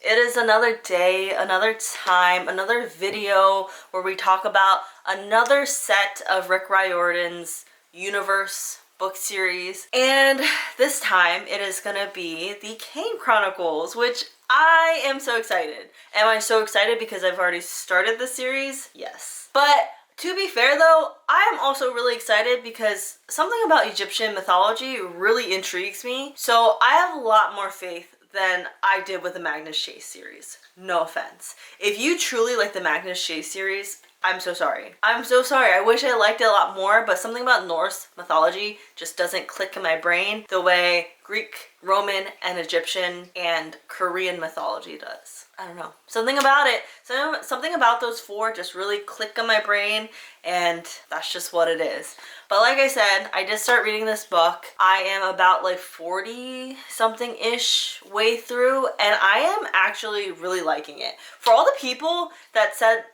It is another day, another time, another video where we talk about another set of Rick Riordan's universe book series. And this time it is gonna be the Kane Chronicles, which I am so excited. Am I so excited because I've already started the series? Yes. But to be fair though, I am also really excited because something about Egyptian mythology really intrigues me. So I have a lot more faith than I did with the Magnus Chase series. No offense. If you truly like the Magnus Chase series, I'm so sorry. I'm so sorry. I wish I liked it a lot more, but something about Norse mythology just doesn't click in my brain the way Greek, Roman, and Egyptian and Korean mythology does. I don't know. Something about it, something about those four just really click in my brain, and that's just what it is. But like I said, I did start reading this book. I am about like 40 something ish way through, and I am actually really liking it. For all the people that said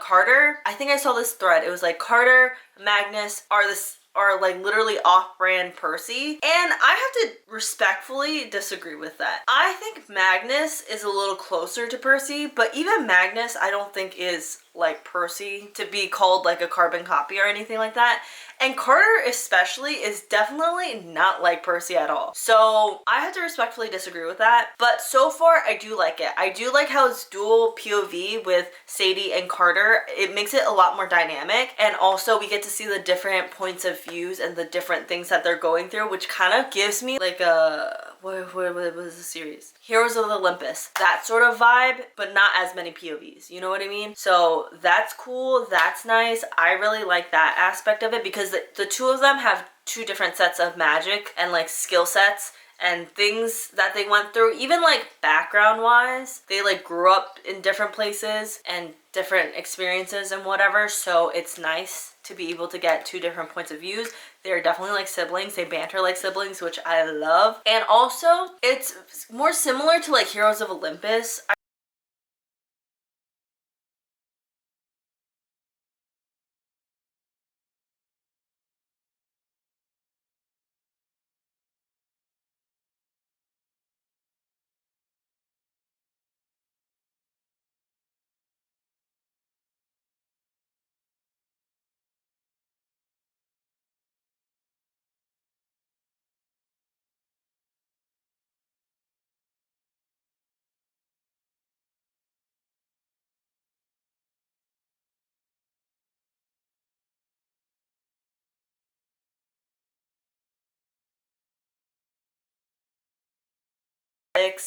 Carter, I think I saw this thread. It was like Carter, Magnus are like literally off-brand Percy, and I have to respectfully disagree with that. I think Magnus is a little closer to Percy, but even Magnus I don't think is like Percy to be called like a carbon copy or anything like that. And Carter especially is definitely not like Percy at all. So I have to respectfully disagree with that. But so far I do like it. I do like how it's dual POV with Sadie and Carter. It makes it a lot more dynamic. And also we get to see the different points of views and the different things that they're going through, which kind of gives me like a, what was the series? Heroes of Olympus. That sort of vibe, but not as many POVs. You know what I mean? So that's cool. That's nice. I really like that aspect of it because the two of them have two different sets of magic and like skill sets and things that they went through. Even like background wise, they like grew up in different places and different experiences and whatever. So it's nice to be able to get two different points of views. They're definitely like siblings. They banter like siblings, which I love. And also it's more similar to like Heroes of Olympus.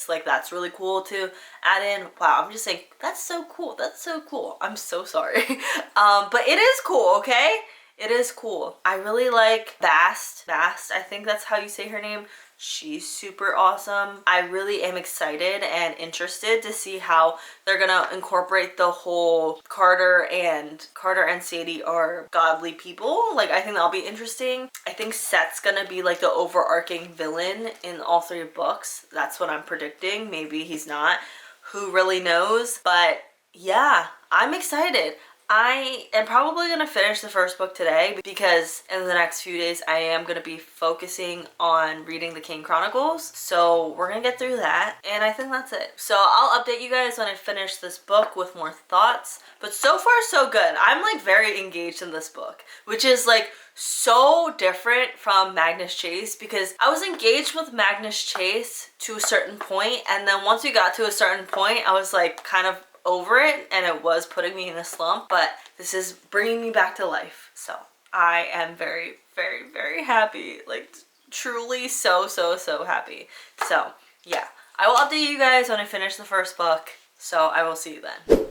Like that's really cool to add in. Wow, I'm just saying that's so cool. That's so cool. I'm so sorry. But it is cool, okay? It is cool. I really like Bast. I think that's how you say her name. She's super awesome. I really am excited and interested to see how they're gonna incorporate the whole Carter and Sadie are godly people. Like I think that'll be interesting. I think Set's gonna be like the overarching villain in all three books. That's what I'm predicting. Maybe he's not. Who really knows? But yeah, I'm excited. I am probably going to finish the first book today because in the next few days I am going to be focusing on reading the Kane Chronicles. So we're going to get through that, and I think that's it. So I'll update you guys when I finish this book with more thoughts. But so far so good. I'm like very engaged in this book, which is like so different from Magnus Chase because I was engaged with Magnus Chase to a certain point, and then once we got to a certain point I was like kind of over it, and it was putting me in a slump, but this is bringing me back to life. So I am very, very, very happy, like truly so happy. So yeah, I will update you guys when I finish the first book, so I will see you then.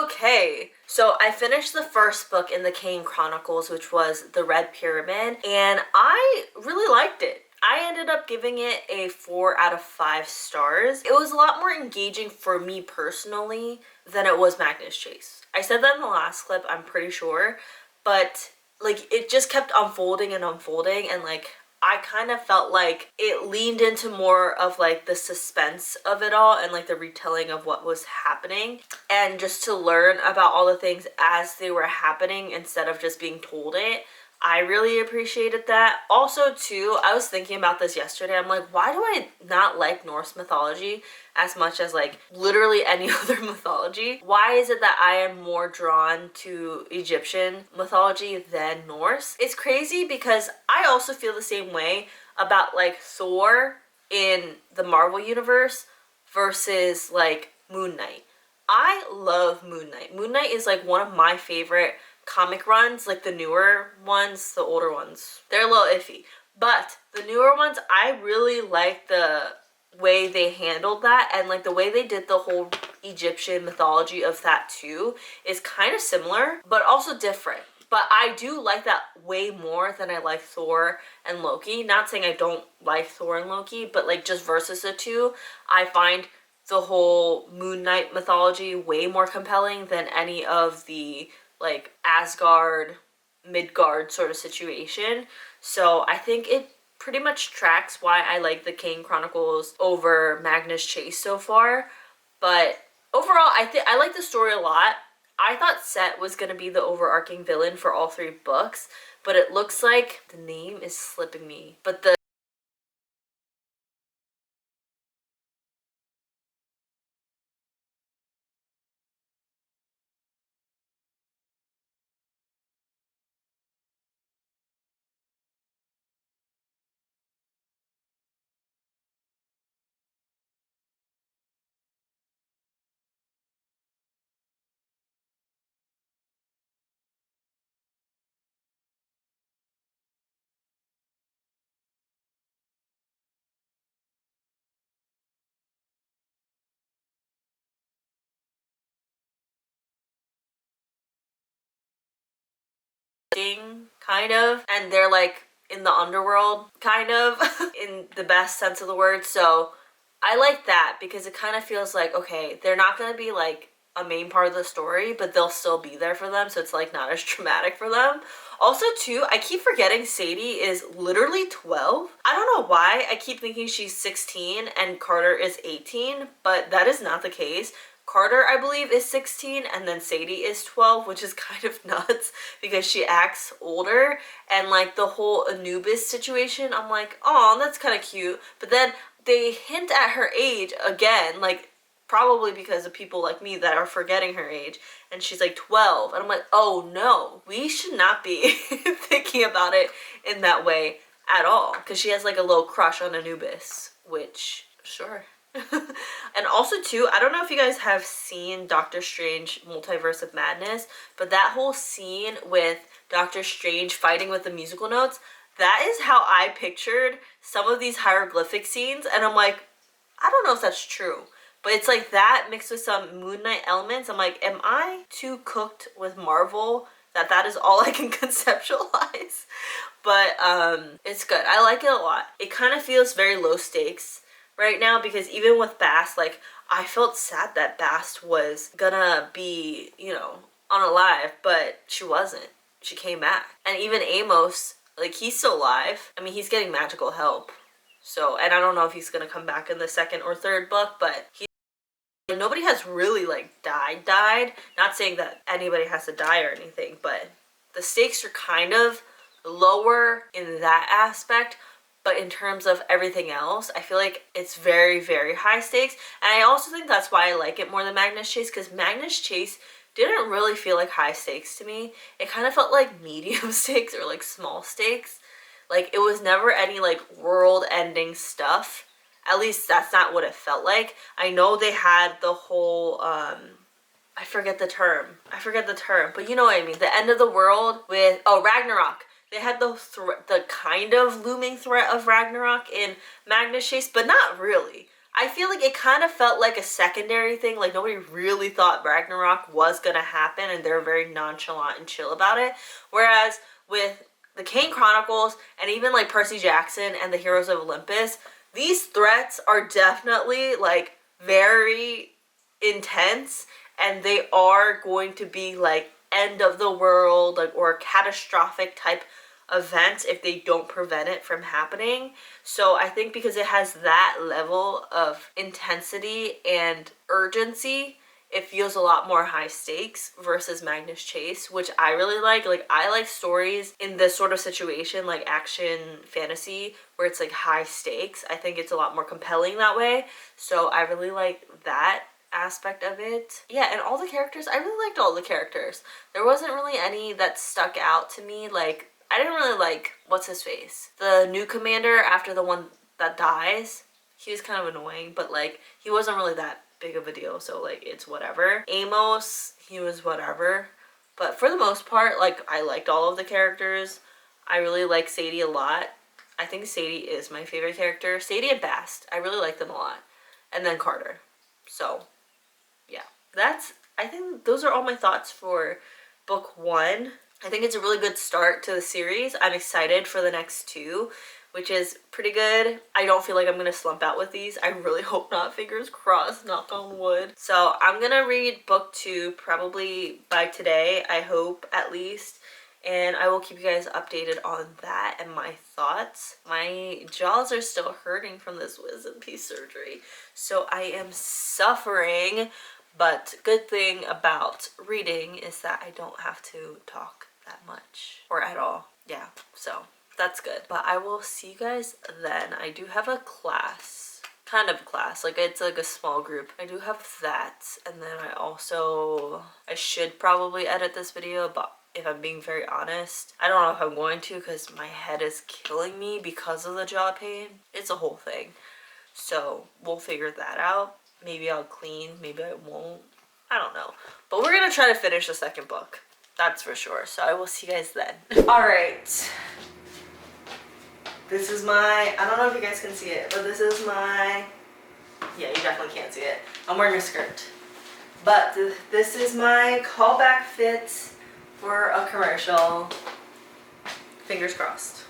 Okay, so I finished the first book in the Kane Chronicles, which was The Red Pyramid, and I really liked it. I ended up giving it a 4 out of 5 stars. It was a lot more engaging for me personally than it was Magnus Chase. I said that in the last clip, I'm pretty sure, but like it just kept unfolding and unfolding, and like I kind of felt like it leaned into more of like the suspense of it all and like the retelling of what was happening, and just to learn about all the things as they were happening instead of just being told it. I really appreciated that. Also, too, I was thinking about this yesterday. I'm like, why do I not like Norse mythology as much as like literally any other mythology? Why is it that I am more drawn to Egyptian mythology than Norse? It's crazy because I also feel the same way about like Thor in the Marvel universe versus like Moon Knight. I love Moon Knight. Moon Knight is like one of my favorite comic runs, like the newer ones, the older ones. They're a little iffy. But the newer ones, I really like the way they handled that, and like the way they did the whole Egyptian mythology of that too is kind of similar, but also different. But I do like that way more than I like Thor and Loki. Not saying I don't like Thor and Loki, but like just versus the two, I find the whole Moon Knight mythology way more compelling than any of the like Asgard, Midgard sort of situation. So I think it pretty much tracks why I like the Kane Chronicles over Magnus Chase so far. But overall, I like the story a lot. I thought Set was going to be the overarching villain for all three books, but it looks like the name is slipping me. But the kind of, and they're like in the underworld kind of in the best sense of the word. So I like that because it kind of feels like, okay, they're not going to be like a main part of the story, but they'll still be there for them, so it's like not as traumatic for them. Also too, I keep forgetting Sadie is literally 12. I don't know why I keep thinking she's 16 and Carter is 18, but that is not the case. Carter, I believe, is 16 and then Sadie is 12, which is kind of nuts because she acts older. And like the whole Anubis situation, I'm like, oh, that's kind of cute. But then they hint at her age again, like probably because of people like me that are forgetting her age, and she's like 12, and I'm like, oh no, we should not be thinking about it in that way at all, because she has like a little crush on Anubis, which sure. And also too, I don't know if you guys have seen Doctor Strange Multiverse of Madness, but that whole scene with Doctor Strange fighting with the musical notes, that is how I pictured some of these hieroglyphic scenes, and I'm like, I don't know if that's true, but it's like that mixed with some Moon Knight elements. I'm like, am I too cooked with Marvel that that is all I can conceptualize? But it's good. I like it a lot. It kind of feels very low stakes right now because even with Bast, like I felt sad that Bast was gonna be, you know, unalive, but she wasn't. She came back. And even Amos, like he's still alive. I mean, he's getting magical help. So, and I don't know if he's gonna come back in the second or third book, but nobody has really like died. Not saying that anybody has to die or anything, but the stakes are kind of lower in that aspect. But in terms of everything else, I feel like it's very, very high stakes. And I also think that's why I like it more than Magnus Chase, because Magnus Chase didn't really feel like high stakes to me. It kind of felt like medium stakes or like small stakes. Like it was never any like world ending stuff. At least that's not what it felt like. I know they had the whole I forget the term. But you know what I mean. The end of the world with Ragnarok. They had the kind of looming threat of Ragnarok in Magnus Chase, but not really. I feel like it kind of felt like a secondary thing. Like nobody really thought Ragnarok was gonna happen, and they're very nonchalant and chill about it. Whereas with the Kane Chronicles and even like Percy Jackson and the Heroes of Olympus, these threats are definitely like very intense, and they are going to be like end of the world, like, or catastrophic type events if they don't prevent it from happening. So I think because it has that level of intensity and urgency, it feels a lot more high stakes versus Magnus Chase, which I really like. Like, I like stories in this sort of situation, like action fantasy, where it's like high stakes. I think it's a lot more compelling that way. So I really like that aspect of it. Yeah, and all the characters, I really liked all the characters. There wasn't really any that stuck out to me. Like, I didn't really like, what's his face? The new commander after the one that dies. He was kind of annoying, but like, he wasn't really that big of a deal, so like, it's whatever. Amos, he was whatever. But for the most part, like, I liked all of the characters. I really like Sadie a lot. I think Sadie is my favorite character. Sadie and Bast, I really like them a lot. And then Carter. So, yeah. I think those are all my thoughts for book 1. I think it's a really good start to the series. I'm excited for the next 2, which is pretty good. I don't feel like I'm gonna slump out with these. I really hope not. Fingers crossed, knock on wood. So I'm gonna read book 2 probably by today, I hope, at least. And I will keep you guys updated on that and my thoughts. My jaws are still hurting from this wisdom teeth surgery, so I am suffering. But good thing about reading is that I don't have to talk that much or at all. Yeah, so that's good. But I will see you guys then. I do have a class, kind of class, like it's like a small group. I do have that, and then I should probably edit this video, but if I'm being very honest, I don't know if I'm going to because my head is killing me because of the jaw pain. It's a whole thing. So we'll figure that out. Maybe I'll clean, maybe I won't. I don't know. But we're gonna try to finish the second book. That's for sure. So I will see you guys then. Alright. This is my, I don't know if you guys can see it, but this is my, yeah, you definitely can't see it. I'm wearing a skirt. But this is my callback fit for a commercial. Fingers crossed.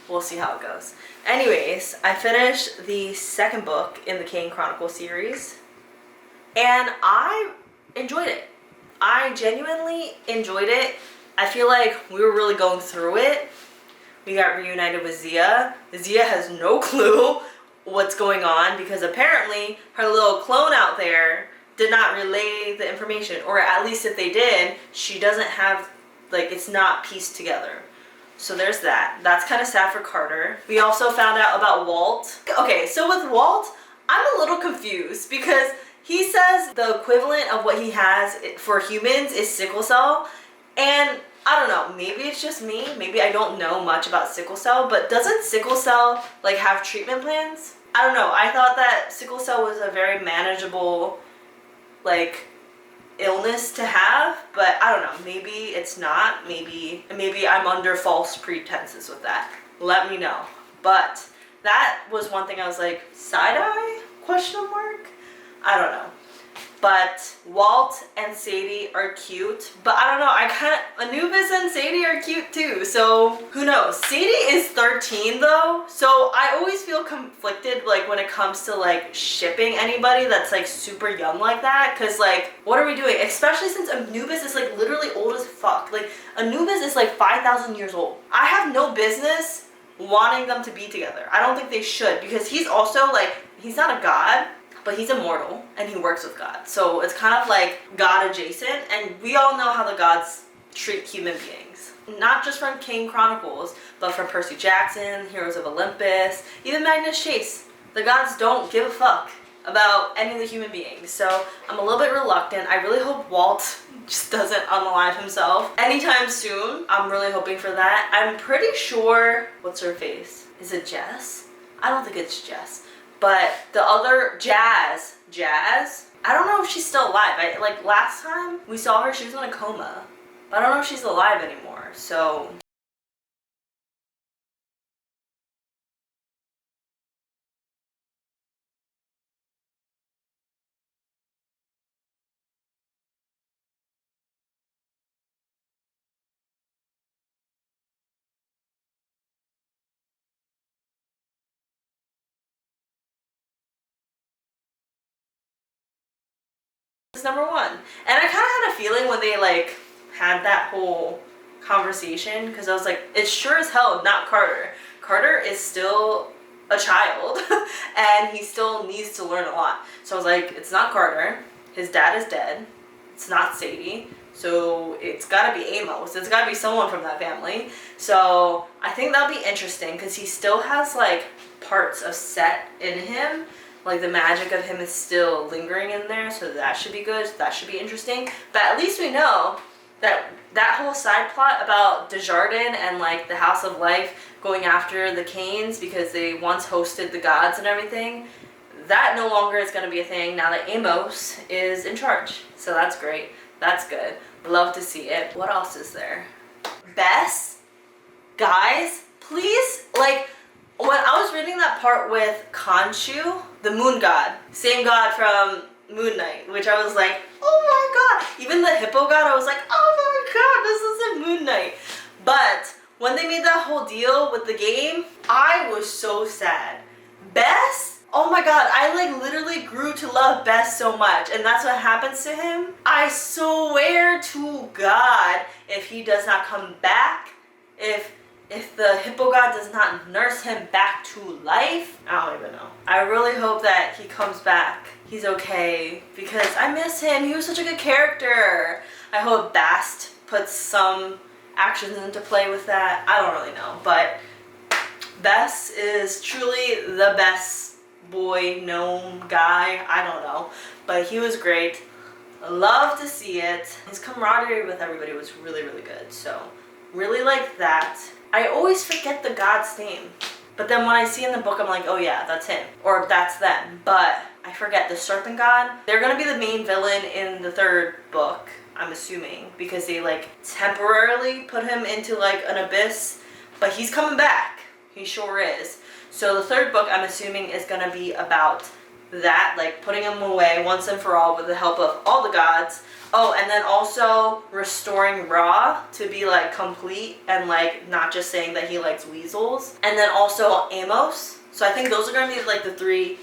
We'll see how it goes. Anyways, I finished the second book in the Kane Chronicles series, and I enjoyed it. I genuinely enjoyed it. I feel like we were really going through it. We got reunited with Zia. Zia has no clue what's going on because apparently her little clone out there did not relay the information, or at least if they did, she doesn't have, like, it's not pieced together. So there's that. That's kind of sad for Carter. We also found out about Walt. Okay, so with Walt, I'm a little confused because he says the equivalent of what he has for humans is sickle cell. And I don't know, maybe it's just me. Maybe I don't know much about sickle cell, but doesn't sickle cell like have treatment plans? I don't know. I thought that sickle cell was a very manageable, like, illness to have, but I don't know, maybe it's not. Maybe I'm under false pretenses with that. Let me know. But that was one thing I was like, side-eye? Question mark? I don't know. But Walt and Sadie are cute, but I don't know, Anubis and Sadie are cute too, so who knows. Sadie is 13 though, so I always feel conflicted like when it comes to like shipping anybody that's like super young like that, because like, what are we doing? Especially since Anubis is like literally old as fuck. Like, Anubis is like 5,000 years old. I have no business wanting them to be together. I don't think they should, because he's also like, he's not a god, but he's immortal and he works with God. So it's kind of like God adjacent, and we all know how the gods treat human beings. Not just from Kane Chronicles, but from Percy Jackson, Heroes of Olympus, even Magnus Chase. The gods don't give a fuck about any of the human beings. So I'm a little bit reluctant. I really hope Walt just doesn't unalive himself anytime soon. I'm really hoping for that. I'm pretty sure, what's her face? Is it Jess? I don't think it's Jess. But the other, Jazz, I don't know if she's still alive. Like last time we saw her, she was in a coma. But I don't know if she's alive anymore, so. It's number 1. And I kind of had a feeling when they like had that whole conversation, because I was like, it's sure as hell not Carter. Carter is still a child and he still needs to learn a lot. So I was like, it's not Carter. his dad is dead. It's not Sadie. So it's gotta be Amos. It's gotta be someone from that family. So I think that'll be interesting because he still has like parts of Set in him. Like the magic of him is still lingering in there, so that should be good. That should be interesting. But at least we know that that whole side plot about Desjardins and like the House of Life going after the Kanes because they once hosted the gods and everything, that no longer is going to be a thing now that Amos is in charge. So that's great. That's good. Love to see it. What else is there? Bess? Guys, please, like, when I was reading that part with Khonshu, the moon god, same god from Moon Knight, which I was like, oh my god. Even the hippo god, I was like, oh my god, this is a Moon Knight. But when they made that whole deal with the game, I was so sad. Bess? Oh my god, I like literally grew to love Bess so much, and that's what happens to him. I swear to God, if he does not come back, if the hippo god does not nurse him back to life, I don't even know. I really hope that he comes back. He's okay, because I miss him. He was such a good character. I hope Bast puts some actions into play with that. I don't really know, but Bess is truly the best boy gnome guy. I don't know, but he was great. Love to see it. His camaraderie with everybody was really, really good. So really like that. I always forget the god's name, but then when I see in the book, I'm like, oh yeah, that's him, or that's them. But I forget the serpent god. They're gonna be the main villain in the third book, I'm assuming, because they like temporarily put him into like an abyss, but he's coming back. He sure is. So the third book, I'm assuming, is going to be about that, like putting him away once and for all with the help of all the gods. Oh, and then also restoring Ra to be like complete and like not just saying that he likes weasels. And then also Amos. So I think those are going to be like the 3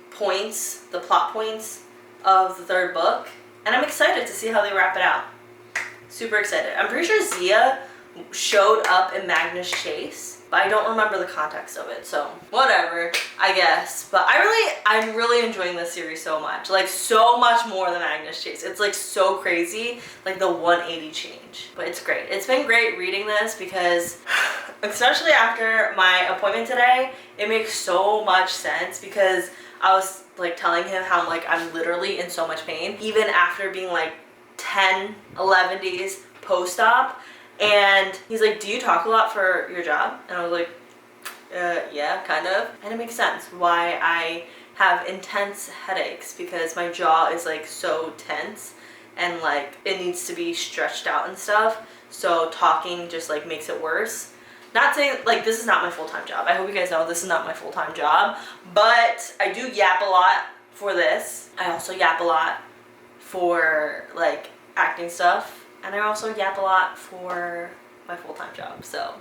points, the plot points of the third book. And I'm excited to see how they wrap it out. Super excited. I'm pretty sure Zia showed up in Magnus Chase, but I don't remember the context of it, so whatever, I guess. But I'm really enjoying this series so much, like so much more than Magnus Chase. It's like so crazy, like the 180 change, but it's great. It's been great reading this because especially after my appointment today, it makes so much sense because I was like telling him how like I'm literally in so much pain even after being like 10, 11 days post-op. And he's like, do you talk a lot for your job? And I was like, yeah, kind of. And it makes sense why I have intense headaches, because my jaw is like so tense and like it needs to be stretched out and stuff. So talking just like makes it worse. Not saying like this is not my full-time job. I hope you guys know this is not my full-time job, but I do yap a lot for this. I also yap a lot for like acting stuff. And I also yap a lot for my full-time job, so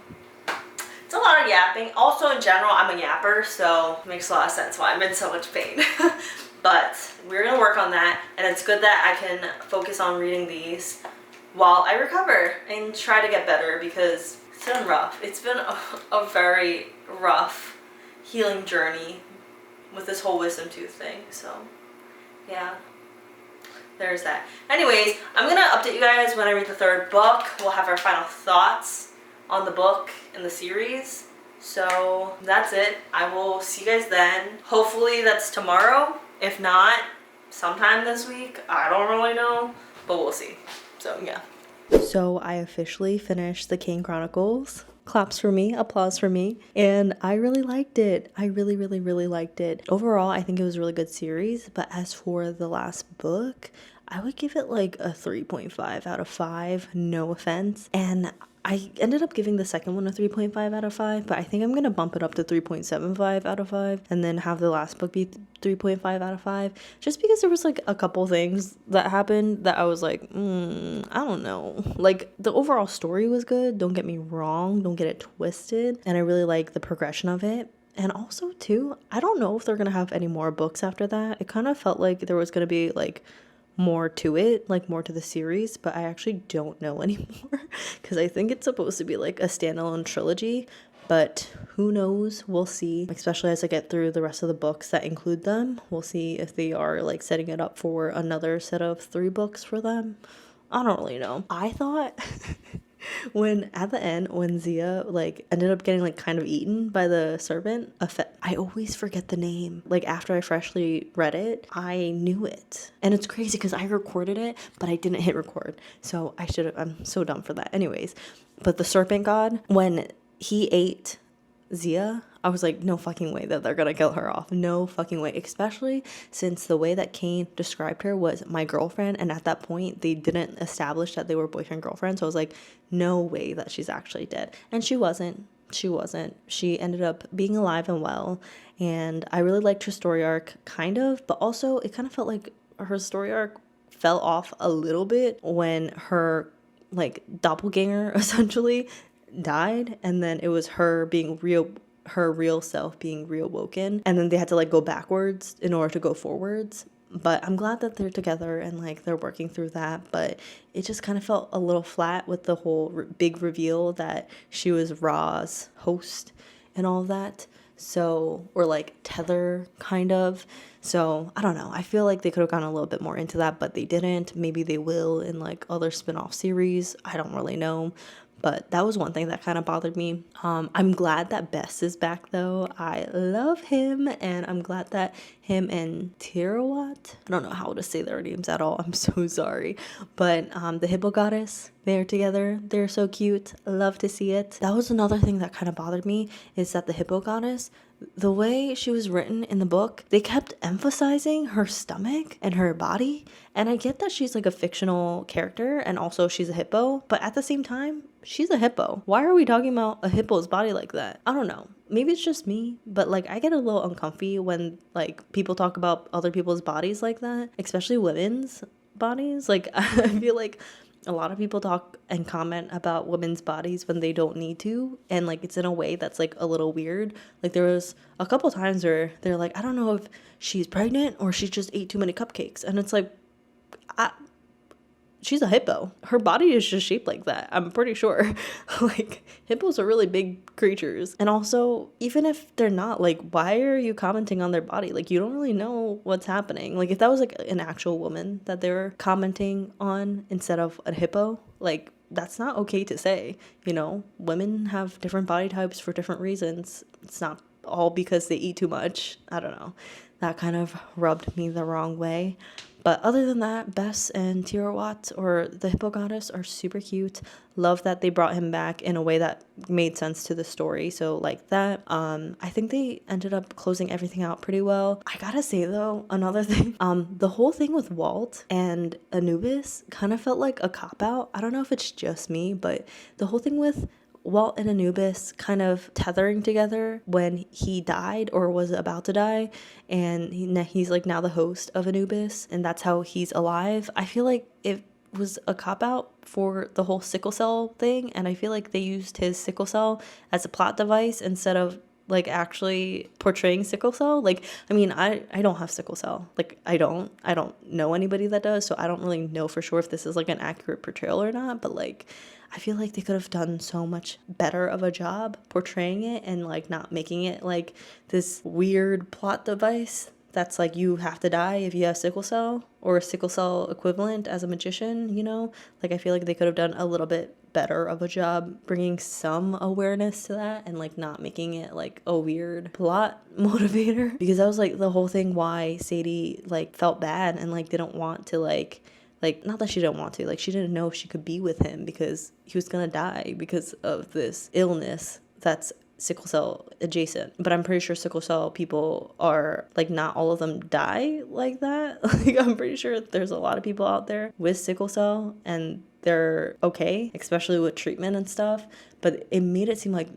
it's a lot of yapping. Also, in general, I'm a yapper, so it makes a lot of sense why I'm in so much pain. But we're gonna work on that, and it's good that I can focus on reading these while I recover and try to get better, because it's been rough. It's been a very rough healing journey with this whole wisdom tooth thing, so yeah. There's that. Anyways, I'm going to update you guys when I read the third book. We'll have our final thoughts on the book and the series. So that's it. I will see you guys then. Hopefully that's tomorrow. If not, sometime this week. I don't really know, but we'll see. So yeah. So I officially finished the Kane Chronicles. Claps for me, applause for me, and I really liked it. I really liked it. Overall, I think it was a really good series, but as for the last book, I would give it like a 3.5 out of 5, no offense. And I ended up giving the second one a 3.5 out of 5, but I think I'm going to bump it up to 3.75 out of 5 and then have the last book be 3.5 out of 5, just because there was like a couple things that happened that I was like, I don't know. Like the overall story was good, don't get me wrong, don't get it twisted, and I really like the progression of it. And also too, I don't know if they're going to have any more books after that. It kind of felt like there was going to be like more to it, like more to the series, but I actually don't know anymore because I think it's supposed to be like a standalone trilogy, but who knows? We'll see, especially as I get through the rest of the books that include them. We'll see if they are like setting it up for another set of 3 books for them. I don't really know. I thought when at the end, when Zia like ended up getting like kind of eaten by the serpent, I always forget the name. Like after I freshly read it, I knew it. And it's crazy because I recorded it, but I didn't hit record. So I'm so dumb for that. Anyways, but the serpent god, when he ate Zia, I was like, no fucking way that they're gonna kill her off. No fucking way. Especially since the way that Kane described her was my girlfriend, and at that point they didn't establish that they were boyfriend girlfriend. So I was like, no way that she's actually dead. And she wasn't. She ended up being alive and well, and I really liked her story arc, kind of, but also it kind of felt like her story arc fell off a little bit when her like doppelganger essentially died, and then it was her real self being reawoken, and then they had to like go backwards in order to go forwards. But I'm glad that they're together and like they're working through that, but it just kind of felt a little flat with the whole big reveal that she was Ra's host and all that. So, or like tether kind of. So I don't know, I feel like they could have gone a little bit more into that, but they didn't. Maybe they will in like other spin-off series, I don't really know. But that was one thing that kind of bothered me. I'm glad that Bess is back though. I love him, and I'm glad that him and Tirawat, I don't know how to say their names at all, I'm so sorry. But the hippo goddess, they're together. They're so cute. Love to see it. That was another thing that kind of bothered me, is that the hippo goddess, the way she was written in the book, they kept emphasizing her stomach and her body. And I get that she's like a fictional character and also she's a hippo, but at the same time, she's a hippo. Why are we talking about a hippo's body like that? I don't know. Maybe it's just me, but like I get a little uncomfy when like people talk about other people's bodies like that, especially women's bodies. Like I feel like a lot of people talk and comment about women's bodies when they don't need to, and like it's in a way that's like a little weird. Like there was a couple times where they're like, I don't know if she's pregnant or she just ate too many cupcakes, and it's like, she's a hippo. Her body is just shaped like that, I'm pretty sure. Like hippos are really big creatures. And also, even if they're not, like, why are you commenting on their body? Like, you don't really know what's happening. Like if that was like an actual woman that they were commenting on instead of a hippo, like that's not okay to say. You know, women have different body types for different reasons. It's not all because they eat too much. I don't know, that kind of rubbed me the wrong way. But other than that, Bess and Tirawat, or the hippo goddess, are super cute. Love that they brought him back in a way that made sense to the story. So like that. I think they ended up closing everything out pretty well. I gotta say though, another thing, the whole thing with Walt and Anubis kind of felt like a cop-out. I don't know if it's just me, but the whole thing with Walt and Anubis kind of tethering together when he died or was about to die, and he's like now the host of Anubis, and that's how he's alive. I feel like it was a cop-out for the whole sickle cell thing, and I feel like they used his sickle cell as a plot device instead of like actually portraying sickle cell. Like, I mean, I don't have sickle cell. Like, I don't know anybody that does, so I don't really know for sure if this is like an accurate portrayal or not, but like I feel like they could have done so much better of a job portraying it and like not making it like this weird plot device that's like you have to die if you have sickle cell or a sickle cell equivalent as a magician, you know? Like I feel like they could have done a little bit better of a job bringing some awareness to that and like not making it like a weird plot motivator, because that was like the whole thing why Sadie like felt bad and like didn't want to like not that she didn't want to, like she didn't know if she could be with him because he was gonna die because of this illness that's sickle cell adjacent. But I'm pretty sure sickle cell people are like, not all of them die like that. Like I'm pretty sure there's a lot of people out there with sickle cell and they're okay, especially with treatment and stuff. But it made it seem like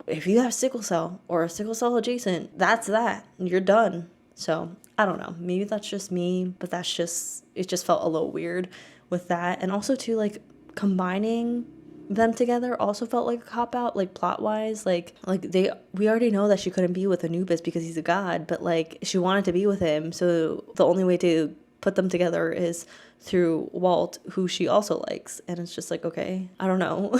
if you have sickle cell or a sickle cell adjacent, that's that, you're done. So I don't know, maybe that's just me, but it just felt a little weird with that. And also too, like combining them together also felt like a cop-out, like plot-wise. Like we already know that she couldn't be with Anubis because he's a god, but like she wanted to be with him, so the only way to put them together is through Walt, who she also likes. And it's just like, okay, I don't know.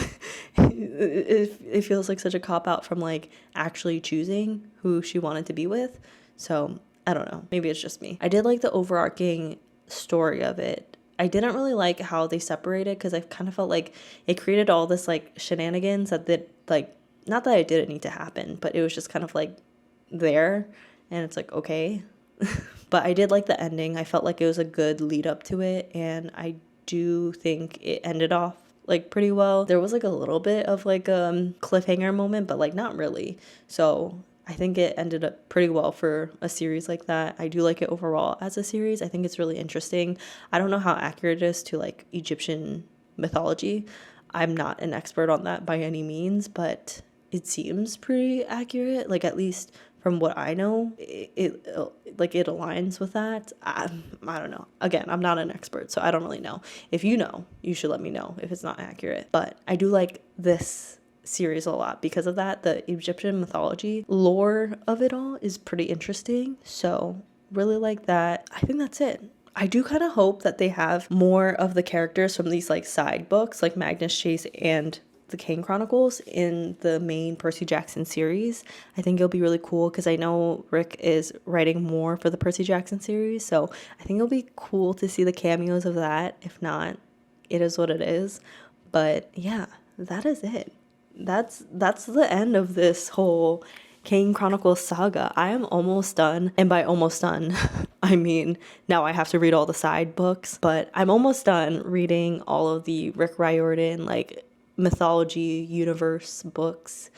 It feels like such a cop-out from like actually choosing who she wanted to be with. So I don't know, maybe it's just me. I did like the overarching story of it. I didn't really like how they separated, because I kind of felt like it created all this like shenanigans that did, like, not that it didn't need to happen, but it was just kind of like there, and it's like, okay. But I did like the ending. I felt like it was a good lead up to it, and I do think it ended off like pretty well. There was like a little bit of like a cliffhanger moment, but like not really. So I think it ended up pretty well for a series like that. I do like it overall as a series. I think it's really interesting. I don't know how accurate it is to like Egyptian mythology. I'm not an expert on that by any means, but it seems pretty accurate. Like, at least from what I know, it aligns with that. I don't know. Again, I'm not an expert, so I don't really know. If you know, you should let me know if it's not accurate. But I do like this series a lot because of that. The Egyptian mythology lore of it all is pretty interesting. So really like that. I think that's it. I do kind of hope that they have more of the characters from these like side books, like Magnus Chase and the Kane Chronicles, in the main Percy Jackson series. I think it'll be really cool, because I know Rick is writing more for the Percy Jackson series, so I think it'll be cool to see the cameos of that. If not, it is what it is. But yeah, that is it. That's the end of this whole Kane Chronicles saga. I am almost done, and by almost done, I mean now I have to read all the side books, but I'm almost done reading all of the Rick Riordan like mythology universe books.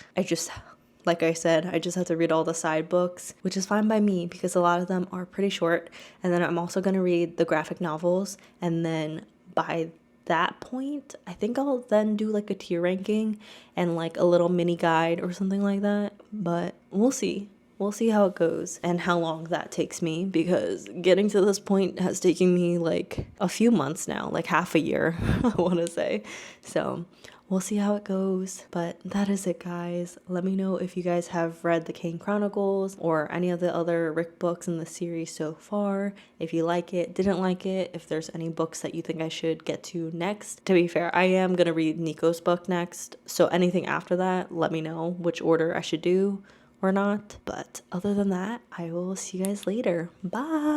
Like I said, I just have to read all the side books, which is fine by me because a lot of them are pretty short. And then I'm also going to read the graphic novels, and then by that point, I think I'll then do like a tier ranking and like a little mini guide or something like that. But we'll see. We'll see how it goes and how long that takes me, because getting to this point has taken me like a few months now, like half a year, I want to say. So we'll see how it goes. But that is it, guys. Let me know if you guys have read the Kane Chronicles or any of the other Rick books in the series so far. If you like it, didn't like it, if there's any books that you think I should get to next. To be fair, I am going to read Nico's book next. So anything after that, let me know which order I should do or not. But other than that, I will see you guys later. Bye.